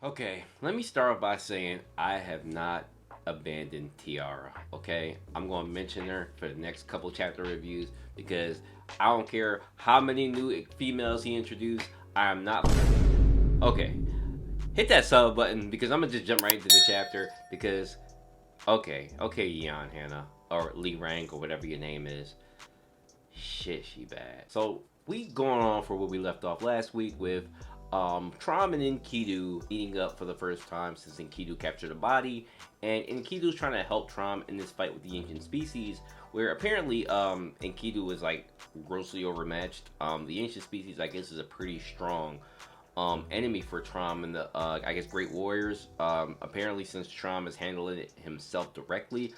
Okay, let me start off by saying I have not abandoned Tiara. Okay, I'm going to mention her for the next couple chapter reviews because I don't care how many new females he introduced. I am not. Okay, hit that sub button because I'm gonna just jump right into the chapter because okay, Yeon, Hanna, or Lee Rank, or whatever your name is. Shit, she bad. So we going on for what we left off last week with Traum and Enkidou meeting up for the first time since Enkidu captured a body, and Enkidu's trying to help Traum in this fight with the ancient species, where apparently Enkidu is like grossly overmatched. The ancient species, I guess, is a pretty strong enemy for Traum and the I guess Great Warriors. Apparently, since Traum is handling it himself directly,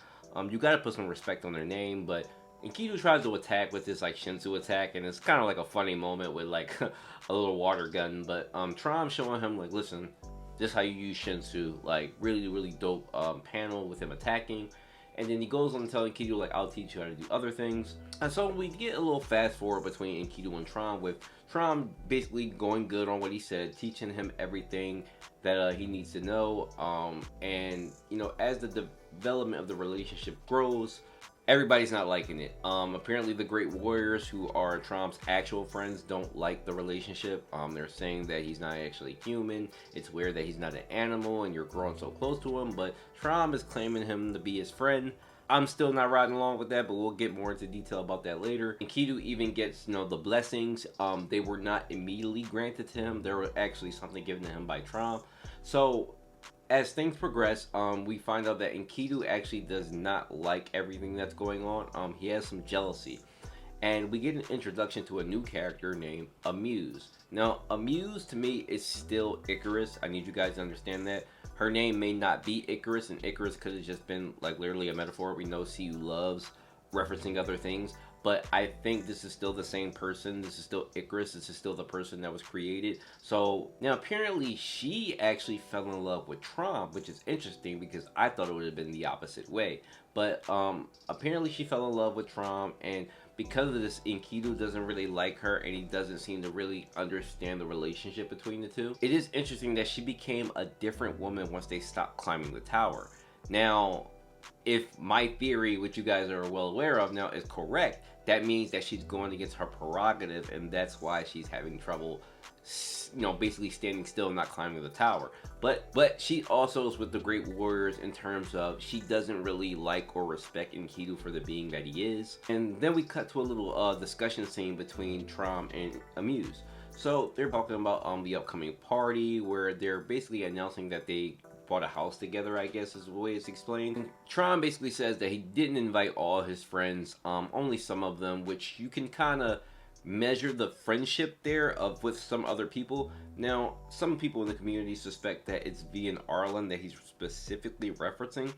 you gotta put some respect on their name, but Enkidu tries to attack with this like Shinsu attack, and it's kind of like a funny moment with like a little water gun. But Trom showing him like, listen, this is how you use Shinsu. Like really dope panel with him attacking, and then he goes on to tell Enkidu like, I'll teach you how to do other things. And so we get a little fast forward between Enkidu and Trom, with Trom basically going good on what he said, teaching him everything that he needs to know. And you know, as the development of the relationship grows, everybody's not liking it. Apparently the Great Warriors, who are Trom's actual friends, don't like the relationship. They're saying that he's not actually human. It's weird that he's not an animal and you're growing so close to him, but Trom is claiming him to be his friend. I'm still not riding along with that, but we'll get more into detail about that later. And Kidu even gets, you know, the blessings. They were not immediately granted to him. There were actually something given to him by Trom. So as things progress, we find out that Enkidu actually does not like everything that's going on. He has some jealousy. And we get an introduction to a new character named Ameuz. Now, Ameuz to me is still Icarus. I need you guys to understand that. Her name may not be Icarus, and Icarus could have just been like literally a metaphor. We know she loves referencing other things. But I think this is still the same person. This is still Icarus. This is still the person that was created. So now apparently she actually fell in love with Trum, which is interesting because I thought it would have been the opposite way. But apparently she fell in love with Trum, and because of this, Enkidu doesn't really like her, and he doesn't seem to really understand the relationship between the two. It is interesting that she became a different woman once they stopped climbing the tower. Now, if my theory, which you guys are well aware of now, is correct, that means that she's going against her prerogative, and that's why she's having trouble, you know, basically standing still and not climbing the tower. But she also is with the Great Warriors in terms of she doesn't really like or respect Enkidu for the being that he is. And then we cut to a little discussion scene between Traum and Ameuz. So they're talking about the upcoming party where they're basically announcing that they bought a house together, I guess is the way it's explained. And Tron basically says that he didn't invite all his friends, only some of them, which you can kind of measure the friendship there of with some other people. Now, some people in the community suspect that it's V and Arlen that he's specifically referencing,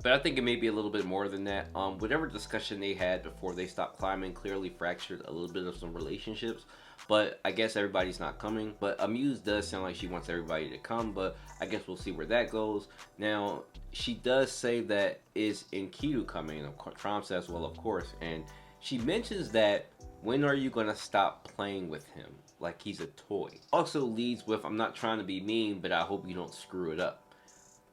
but I think it may be a little bit more than that. Whatever discussion they had before they stopped climbing clearly fractured a little bit of some relationships. But I guess everybody's not coming. But Ameuz does sound like she wants everybody to come, but I guess we'll see where that goes. Now, she does say that is Enkidu coming, and Trom says, well, of course. And she mentions that, when are you going to stop playing with him? Like he's a toy. Also leads with, I'm not trying to be mean, but I hope you don't screw it up.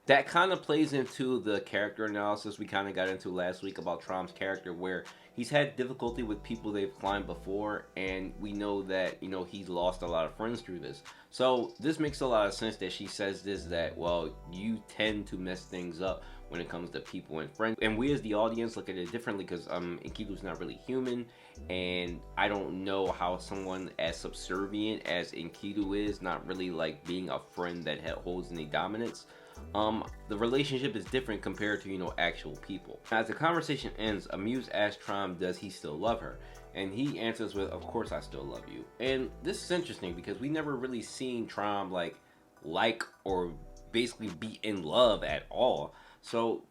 That kind of plays into the character analysis we kind of got into last week about Trom's character, where he's had difficulty with people they've climbed before, and we know that, you know, he's lost a lot of friends through this. So this makes a lot of sense that she says this, that, well, you tend to mess things up when it comes to people and friends. And we as the audience look at it differently because Enkidu's not really human, and I don't know how someone as subservient as Enkidu is, not really like being a friend that holds any dominance. The relationship is different compared to, you know, actual people. As the conversation ends, Ameuz asks Trom, does he still love her? And he answers with, of course I still love you. And this is interesting because we never really seen Trom like or basically be in love at all. So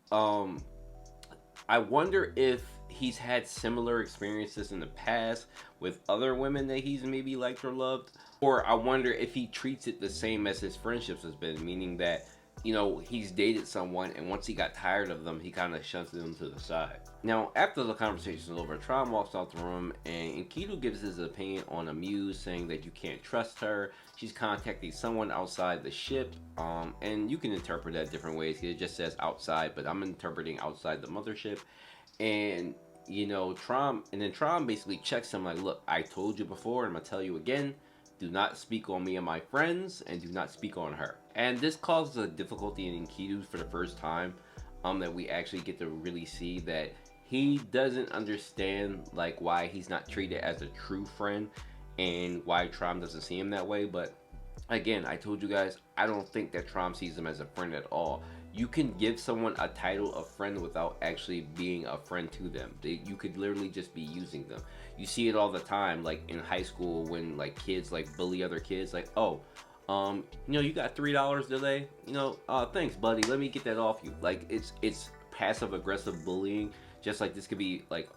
I wonder if he's had similar experiences in the past with other women that he's maybe liked or loved, or I wonder if he treats it the same as his friendships has been, meaning that you know, he's dated someone, and once he got tired of them, he kind of shunts them to the side. Now, after the conversation is over, Traum walks out the room, and Enkidu gives his opinion on Ameuz, saying that you can't trust her. She's contacting someone outside the ship, and you can interpret that different ways. It just says outside, but I'm interpreting outside the mothership. And you know, Traum basically checks him like, look, I told you before, and I'm gonna tell you again. Do not speak on me and my friends, and do not speak on her. And this causes a difficulty in Enkidu for the first time, that we actually get to really see that he doesn't understand like why he's not treated as a true friend, and why Traum doesn't see him that way. But again, I told you guys, I don't think that Traum sees him as a friend at all. You can give someone a title of friend without actually being a friend to them. You could literally just be using them. You see it all the time, like in high school when like kids like bully other kids, like, oh, you know, you got $3 today. You know, thanks, buddy. Let me get that off you. Like it's passive aggressive bullying. Just like this could be like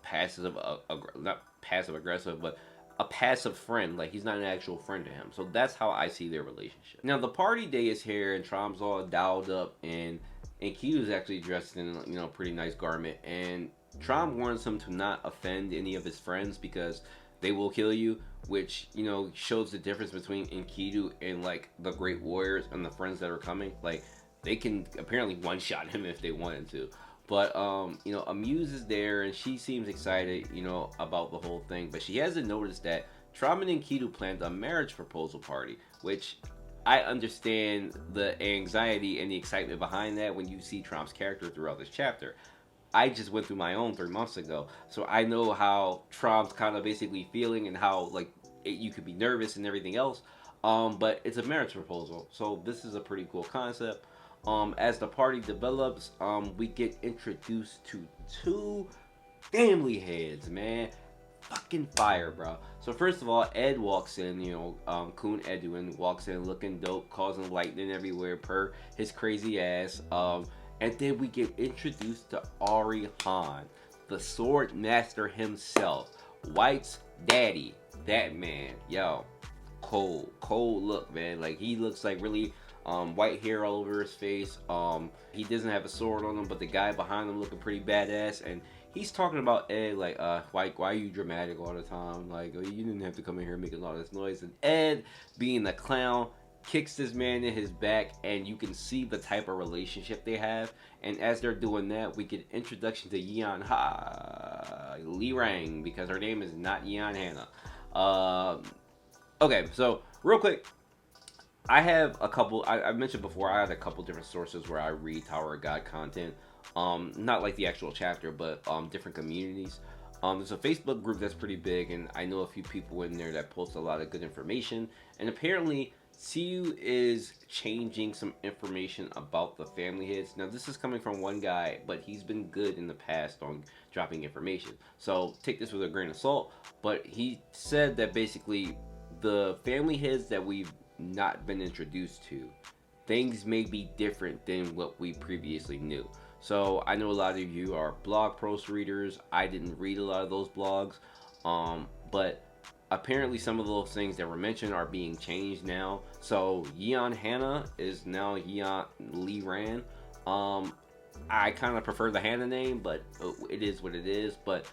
not passive aggressive, but a passive friend. Like he's not an actual friend to him. So that's how I see their relationship. Now the party day is here, and Trom's all dialed up, and Kido's actually dressed in, you know, pretty nice garment, and Trum warns him to not offend any of his friends because they will kill you, which, you know, shows the difference between Enkidu and like the Great Warriors and the friends that are coming. Like they can apparently one shot him if they wanted to. But you know, Ameuz is there, and she seems excited, you know, about the whole thing. But she hasn't noticed that Traum and Enkidou planned a marriage proposal party, which I understand the anxiety and the excitement behind that when you see Traum's character throughout this chapter. I just went through my own 3 months ago, so I know how Traum's kind of basically feeling and how like you could be nervous and everything else. But it's a marriage proposal, so this is a pretty cool concept. As the party develops, we get introduced to two family heads, man. Fucking fire, bro. So first of all, Ed walks in, you know, Kun Edwin walks in looking dope, causing lightning everywhere per his crazy ass. And then we get introduced to Ari Han, the sword master himself, White's daddy. That man, yo, cold look, man. Like he looks like really white hair all over his face. He doesn't have a sword on him, but the guy behind him looking pretty badass. And he's talking about Ed like, why are you dramatic all the time? Like, you didn't have to come in here making all this noise. And Ed, being the clown, kicks this man in his back, and you can see the type of relationship they have. And as they're doing that, we get introduction to Yanha Li Rang, because her name is not Yeon Hanna. Okay, so real quick, I have a couple. I mentioned before, I had a couple different sources where I read Tower of God content. Not like the actual chapter, but different communities. There's a Facebook group that's pretty big, and I know a few people in there that post a lot of good information. And apparently, CU is changing some information about the family heads. Now, this is coming from one guy, but he's been good in the past on dropping information. So take this with a grain of salt. But he said that basically the family heads that we've not been introduced to, things may be different than what we previously knew. So I know a lot of you are blog post readers. I didn't read a lot of those blogs, but apparently some of those things that were mentioned are being changed now. So Yeon Hanna is now Yeon Li Ran. I kind of prefer the Hanna name, but it is what it is. But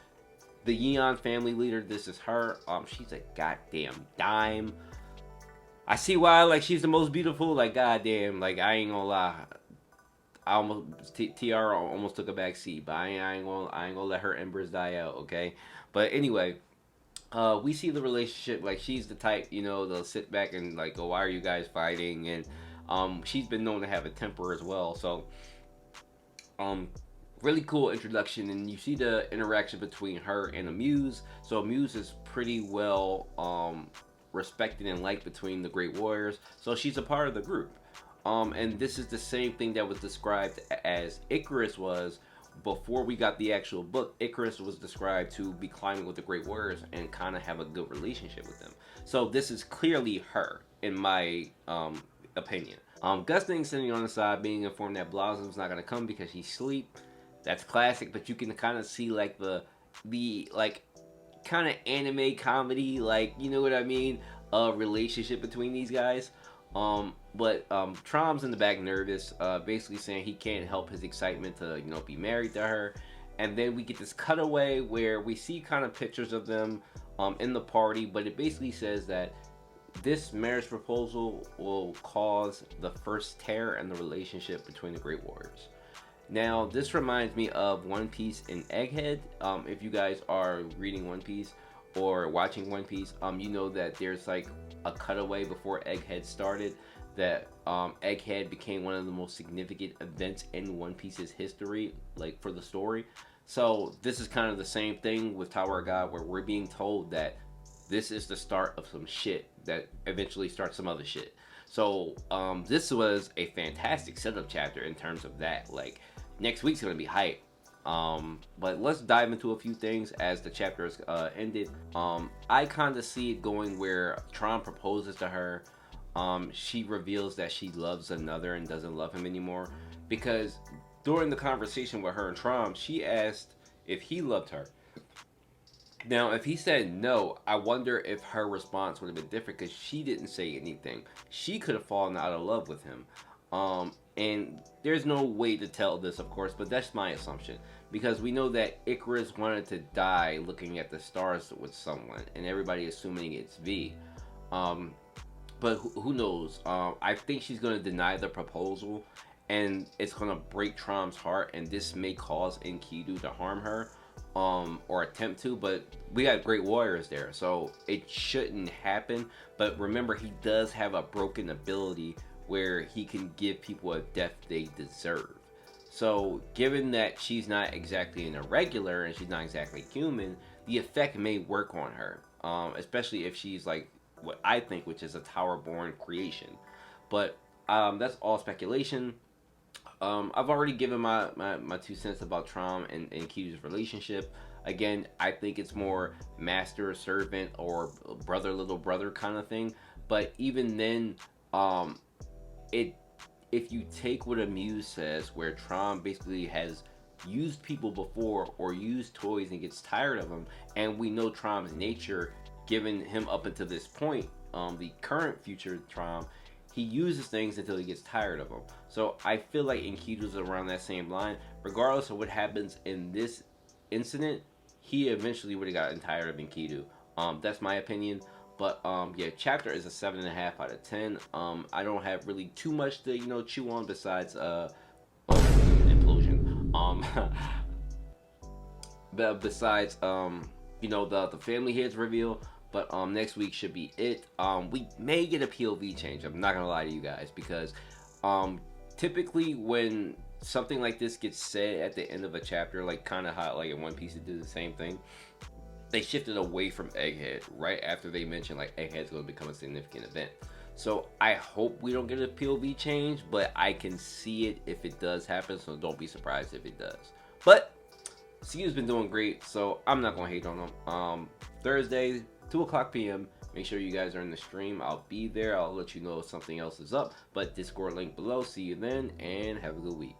the Yeon family leader, this is her. She's a goddamn dime. I see why, like, she's the most beautiful. Like, goddamn, like, I ain't gonna lie. I almost Tiara almost took a back seat, but I ain't gonna let her embers die out, okay? But anyway, we see the relationship. Like, she's the type, you know, they'll sit back and like go, why are you guys fighting? And she's been known to have a temper as well. So really cool introduction, and you see the interaction between her and Ameuz. So Ameuz is pretty well respected and liked between the Great Warriors, so she's a part of the group. And this is the same thing that was described as Icarus was before we got the actual book. Icarus was described to be climbing with the Great Warriors and kind of have a good relationship with them. So this is clearly her, in my opinion. Gusting sitting on the side, being informed that Blossom's not gonna come because he's asleep. That's classic, but you can kind of see like the like kind of anime comedy, like, you know what I mean, relationship between these guys. But Trom's in the back nervous, basically saying he can't help his excitement to be married to her. And then we get this cutaway where we see kind of pictures of them in the party, but it basically says that this marriage proposal will cause the first tear in the relationship between the Great Warriors. Now, this reminds me of One Piece and Egghead. If you guys are reading One Piece or watching One Piece, you know that there's like a cutaway before Egghead started. That Egghead became one of the most significant events in One Piece's history, like for the story. So this is kind of the same thing with Tower of God, where we're being told that this is the start of some shit that eventually starts some other shit. So this was a fantastic setup chapter in terms of that. Like next week's gonna be hype. But let's dive into a few things as the chapter is ended. I kind of see it going where Trum proposes to her. She reveals that she loves another and doesn't love him anymore, because during the conversation with her and Trum, she asked if he loved her. Now, if he said no, I wonder if her response would have been different, because she didn't say anything. She could have fallen out of love with him. And there's no way to tell this, of course, but that's my assumption. Because we know that Icarus wanted to die looking at the stars with someone, and everybody assuming it's V. But who knows? I think she's going to deny the proposal, and it's going to break Trum's heart, and this may cause Enkidu to harm her. Or attempt to, but we got great warriors there, so it shouldn't happen. But remember, he does have a broken ability where he can give people a death they deserve. So given that she's not exactly an irregular and she's not exactly human, the effect may work on her, especially if she's like what I think, which is a tower-born creation. But that's all speculation. I've already given my 2 cents about Traum and Kidu's relationship. Again, I think it's more master servant or brother little brother kind of thing. But even then, if you take what Ameuz says, where Traum basically has used people before or used toys and gets tired of them, and we know Traum's nature, given him up until this point, the current future Traum, he uses things until he gets tired of them. So I feel like Enkidu's around that same line. Regardless of what happens in this incident, he eventually would have gotten tired of Enkidu. That's my opinion. But yeah, chapter is a 7.5 out of 10. I don't have really too much to chew on besides implosion. But besides the family heads reveal. But next week should be it. We may get a POV change. I'm not gonna lie to you guys, because typically when something like this gets said at the end of a chapter, like kind of how like in One Piece it did the same thing, they shifted away from Egghead right after they mentioned like Egghead's going to become a significant event. So I hope we don't get a POV change, but I can see it if it does happen, so don't be surprised if it does. But CU's been doing great, so I'm not going to hate on them. Thursday, 2 o'clock p.m. Make sure you guys are in the stream. I'll be there. I'll let you know if something else is up. But Discord link below. See you then, and have a good week.